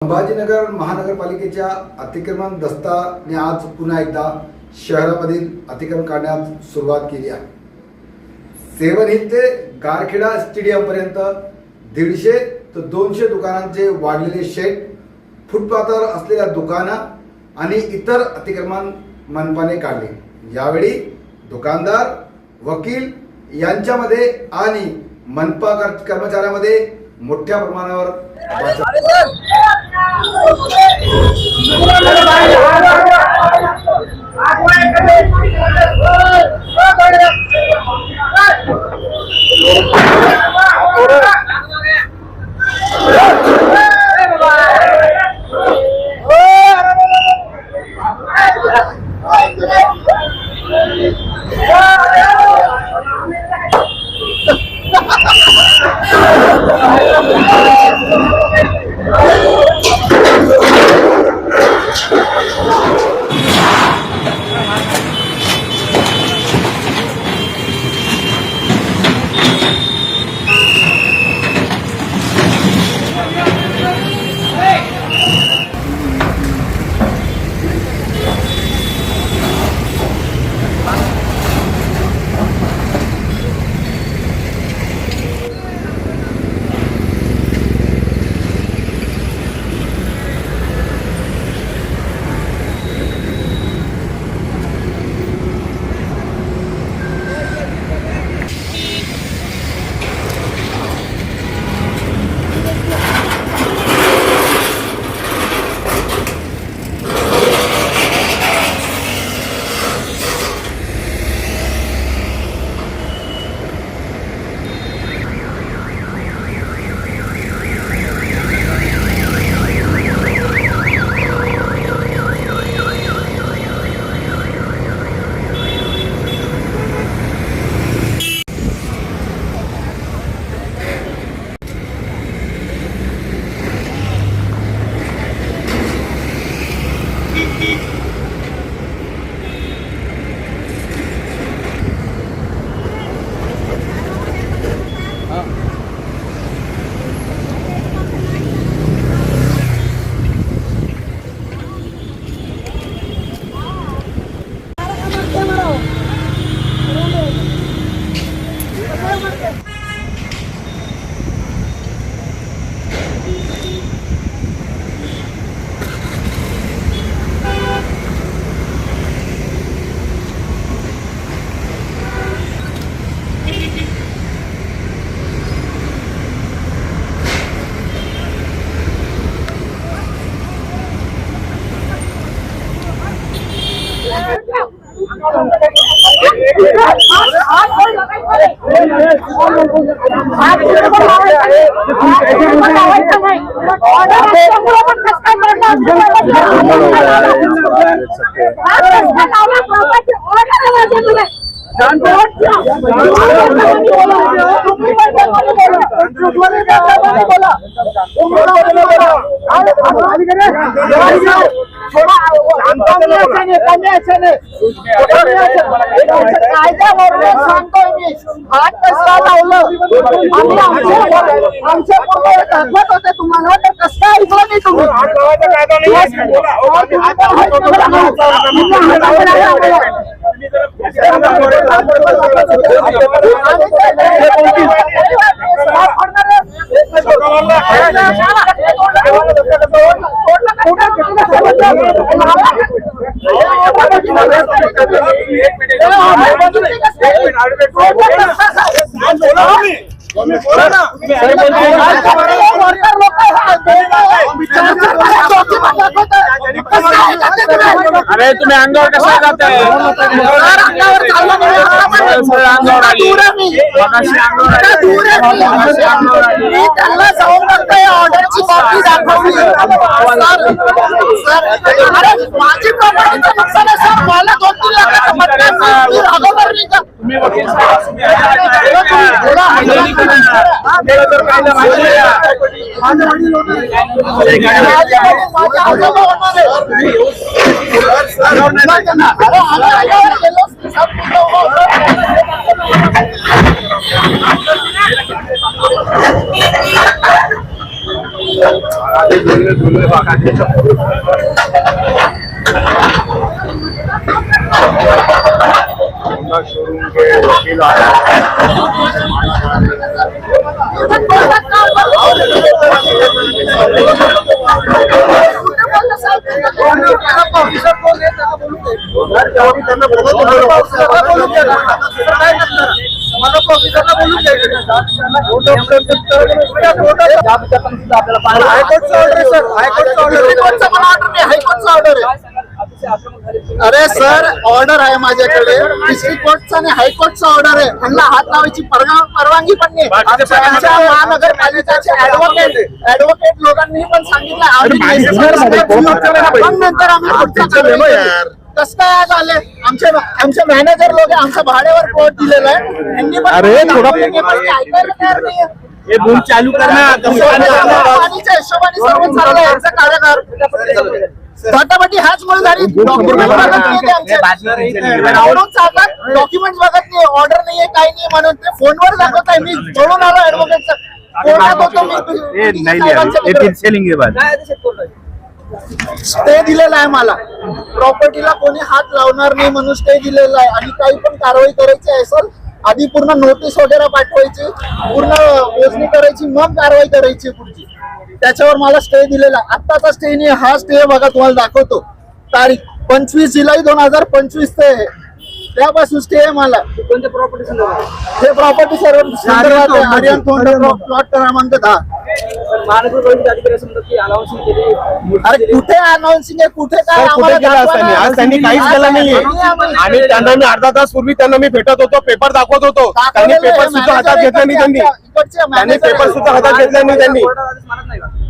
संभाजीनगर महानगरपालिकेच्या अतिक्रमण दस्ताने आज पुन्हा एकदा शहरामधील अतिक्रमण काढण्यास सुरुवात केली आहे। सेवन हिल ते गारखेडा स्टेडियम पर्यंत 150 ते 200 दुकानांचे वाढलेले शेड, फुटपाथवर असलेल्या दुकानं आणि इतर अतिक्रमण मनपाने काढले। यावेळी दुकानदार, वकील यांच्यामध्ये आणि मनपा कर्मचाऱ्यांमध्ये मोठ्या प्रमाणावर अरे तुम्ही अंगावर कशा जाताय? माझी प्रॉपर्टीचं नुकसान आहे सर, मला 2-3 लाखाचं मतदान तुम्ही वकील साहेब शोरूम के वकील अरे सर ऑर्डर आहे माझ्याकडे, डिस्ट्रिक्ट कोर्टचा आणि हायकोर्टचा ऑर्डर आहे. त्यांना हात लावायची परवानगी पण नाही. आमच्या महानगरपालिकेचे ऍडव्होकेट लोकांनी पण सांगितलं पण नंतर आम्ही कसं काय आज आले. आमचे मॅनेजर लोक आमच्या भाड्यावर कोर्ट दिलेलं आहे. त्यांनी पण ऐकायला तयार नाहीये. चालू पाणीच्या हिशोबाने सर्व चाललंय यांचा कार्यभार. फटाफटी हाच मुळे झाली. डॉक्युमेंट बघत नाही डॉक्युमेंट बघत नाही, ऑर्डर नाहीये काही नाही म्हणून ते फोनवर दाखवत आहे. मी जोडून आलो ऍडव्होकेटचा कोर्टात होतो स्टे दिलेला आहे मला. प्रॉपर्टीला कोणी हात लावणार नाही म्हणून स्टे दिलेला आहे. आणि काही पण कारवाई करायची असेल आधी पूर्ण नोटीस वगैरे पाठवायची, पूर्ण योजनी करायची, मग कारवाई करायची पुढची. त्याच्यावर मला स्टे दिलेला. आत्ताचा स्टे नाही, हा स्टे बघा तुम्हाला दाखवतो. तारीख 25 जुलै 2025 ते त्यापासून स्टे आहे मला. कोणत्या प्रॉपर्टी हे प्रॉपर्टी संदर्भात आहे. आर्यन प्लॉट क्रमांक 10. महानगरपालिका अधिकारी समजा की अनाउन्सिंग केली. अरे कुठे अनाउन्सिंग आहे, कुठे काय आम्हाला दाखवा ना. आज त्यांनी काहीच केलं नाहीये. आणि त्यांना मी अर्धा तास पूर्वी त्यांना मी भेटत होतो, पेपर दाखवत होतो. त्यांनी पेपर सुद्धा हातात घेतला नाही. त्यांनी पेपर सुद्धा हातात घेतला नाही. त्यांनी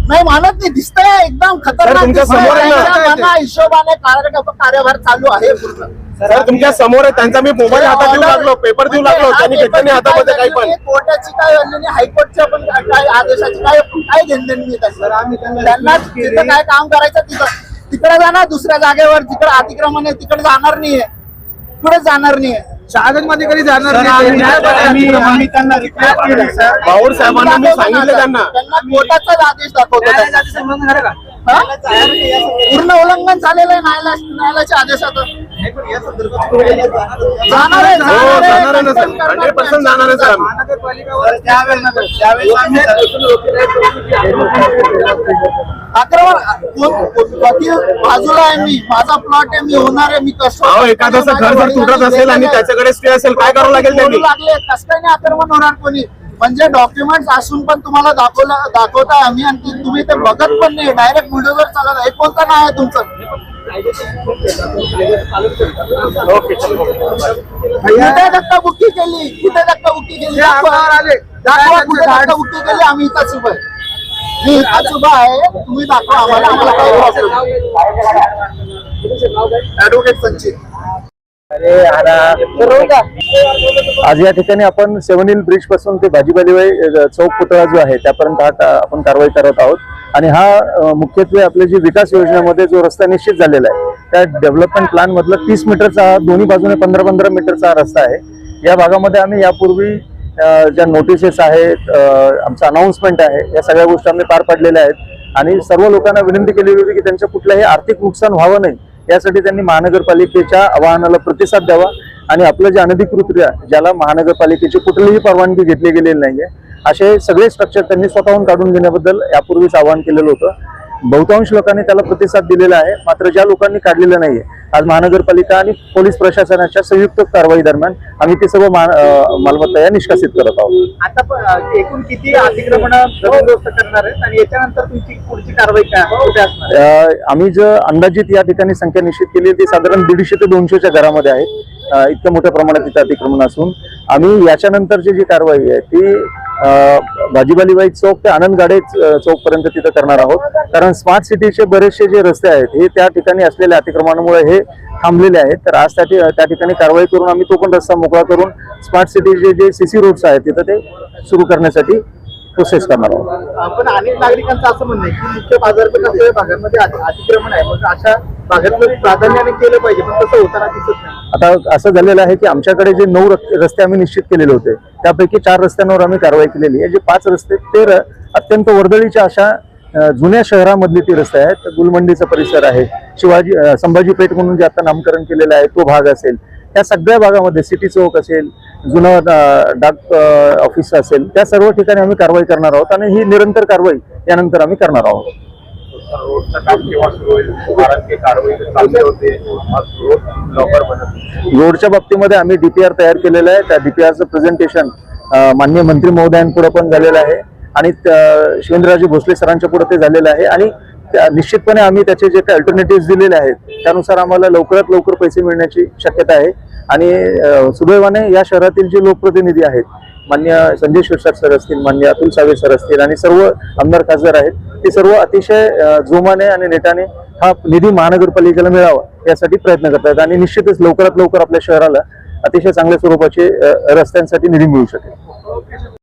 नाही मानत नाही. दिसतंय एकदम खतरनाक तुमच्या समोर आहे ना. दिसतंय. हिशोबाने कार्यभार चालू आहे पूर्ण. सर तुमच्या समोर आहे. त्यांचा मी मोबाईल हातात देऊ लागलो, पेपर देऊ लागलो. त्यांनी घेतलं नाही हातामध्ये काही पण. कोर्टाची काय झाली नाही, हायकोर्टच्या पण काय आदेशाची काय घेणदेण नाही त्यांना. तिथं काय काम करायचं तिकडे जाणार दुसऱ्या जागेवर. तिकडे अतिक्रमण आहे, तिकडे जाणार नाहीये, पुढे जाणार नाहीये. शहागत मध्ये कधी जाणार भाऊर साहेबांना मी सांगितलं त्यांना कोर्टाचाच आदेश दाखवतो. पूर्ण उल्लंघन झालेलं आहे न्यायालयाच्या आदेशाचं. जाणार आहे, जाणार आहे ना सर, 100% जाणार आहे सर. बाजूला आहे मी, माझा प्लॉट आहे, मी होणार आहे, मी कसं एखादं घर जर तुटत असेल आणि त्याच्याकडे स्टे असेल काय करावं लागेल त्यांनी. कसं काय नाही आक्रमण होणार कोणी. म्हणजे डॉक्युमेंट्स असून पण तुम्हाला दाखवता आम्ही आणि तुम्ही ते बघत पण नाही. डायरेक्ट व्हिडिओवर चालत. हे कोणतं नाव आहे तुमचं? कुठे धक्काबुक्की केली, कुठे धक्काबुक्की केली दाखवा. कुठे धक्काबुक्की केली? आम्ही इथंच उभा आहे. मी इथंच उभा आहे, तुम्ही दाखवा आम्हाला. आम्हाला काय प्रॉब्लेम. ऍडव्होकेट संचित. आज या ठिकाणी आपण 7 हिल ब्रिज पासून ते भाजीपाली चौक पुतळा जो आहे त्यापर्यंत आपण कारवाई करत आहोत. आणि हा मुख्यत्वे आपल्या जी विकास योजनेमध्ये जो रस्ता निश्चित झालेला आहे त्या डेव्हलपमेंट प्लॅन मधला 30 मीटरचा दोन्ही बाजूने 15-15 मीटरचा रस्ता आहे. या भागामध्ये आम्ही यापूर्वी ज्या नोटिसेस आहेत, आमचं अनाउन्समेंट आहे, या सगळ्या गोष्टी आम्ही पार पाडलेल्या आहेत. आणि सर्व लोकांना विनंती केलेली होती की त्यांचं कुठलंही आर्थिक नुकसान व्हावं नाही यासाठी त्यांनी महानगरपालिकेच्या आवाहनाला प्रतिसाद द्यावा. आणि आपलं जे अनधिकृतरित्या ज्याला महानगरपालिकेची कुठलीही परवानगी घेतली गेलेली नाहीये असे सगळे स्ट्रक्चर त्यांनी स्वतःहून काढून घेण्याबद्दल यापूर्वीच आवाहन केलेलं होतं. बहुतांश लोकांनी त्याला प्रतिसाद दिलेला आहे. मात्र ज्या लोकांनी काढलेलं नाहीये, आज महानगरपालिका आणि पोलीस प्रशासनाच्या संयुक्त कारवाई दरम्यान आम्ही ते सर्व मालमत्ता या निष्कासित करत आहोत. आता एकूण किती अतिक्रमण करणार आहेत आणि याच्यानंतर तुमची पुढची कारवाई कुठे असणार? आम्ही जो अंदाजित या ठिकाणी संख्या निश्चित केली ती साधारण 150 ते 200च्या घरामध्ये आहे. इतक्या मोठ्या प्रमाणात तिथे अतिक्रमण असून आम्ही याच्यानंतरची जी कारवाई आहे ती भाजीपाली चौक ते आनंद गाडे चौक पर्यंत तिथं करणार आहोत. कारण स्मार्ट सिटीचे बरेचसे जे रस्ते आहेत हे त्या ठिकाणी असलेल्या अतिक्रमणामुळे हे थांबलेले आहेत. तर आज त्या ठिकाणी कारवाई करून आम्ही तो पण रस्ता मोकळा करून स्मार्ट सिटीचे जे सीसी रोड्स आहेत तिथं ते सुरू करण्यासाठी प्रोसेस करणार आहोत. पण अनेक नागरिकांचं असं म्हणणं आहे की मुख्य बाजारपेठ असलेल्या भागांमध्ये अतिक्रमण आहे, मग अशा भागातलं प्राधान्याने केलं पाहिजे, पण तसं होताना दिसत नाही. आता असं झालेलं आहे की आमच्याकडे जे 9 रस्ते आम्ही निश्चित केलेले होते त्यापैकी 4 रस्त्यांवर आम्ही कारवाई केलेली आहे. जे 5 रस्ते ते अत्यंत वर्दळीच्या अशा जुन्या शहरामधली ती रस्ते आहेत. गुलमंडीचा परिसर आहे, संभाजी पेठ म्हणून जे आता नामकरण केलेलं आहे तो भाग असेल, या सगळ्या भागामध्ये सिटी चौक असेल, जुनं डाक ऑफिस असेल, त्या सर्व ठिकाणी आम्ही कारवाई करणार आहोत आणि ही निरंतर कारवाई यानंतर आम्ही करणार आहोत. रोडचं काम केव्हा सुरू होईल? कारण की कारवाई चालली होते, रोड लवकर बनत. रोडच्या बाबतीमध्ये आम्ही डीपीआर तयार केलेलं आहे. त्या डीपीआरचं प्रेझेंटेशन माननीय मंत्री महोदयांपुढे पण झालेलं आहे आणि शिवेंद्रराजे भोसले सरांच्या पुढे ते झालेलं आहे आणि निश्चितपणे आम्ही त्याचे जे काही अल्टरनेटिव्ह दिलेले आहेत त्यानुसार आम्हाला लवकरात लवकर पैसे मिळण्याची शक्यता आहे. आणि सुदैवाने या शहरातील जे लोकप्रतिनिधी आहेत, मान्य संजय शिरसाट सर असतील, मान्य अतुल सावे सर असतील आणि सर्व आमदार खासदार आहेत, ते सर्व अतिशय जोमाने आणि नेटाने हा निधी महानगरपालिकेला मिळावा यासाठी प्रयत्न करतात आणि निश्चितच लवकरात लवकर आपल्या शहराला अतिशय चांगल्या स्वरूपाचे रस्त्यांसाठी निधी मिळू शकेल.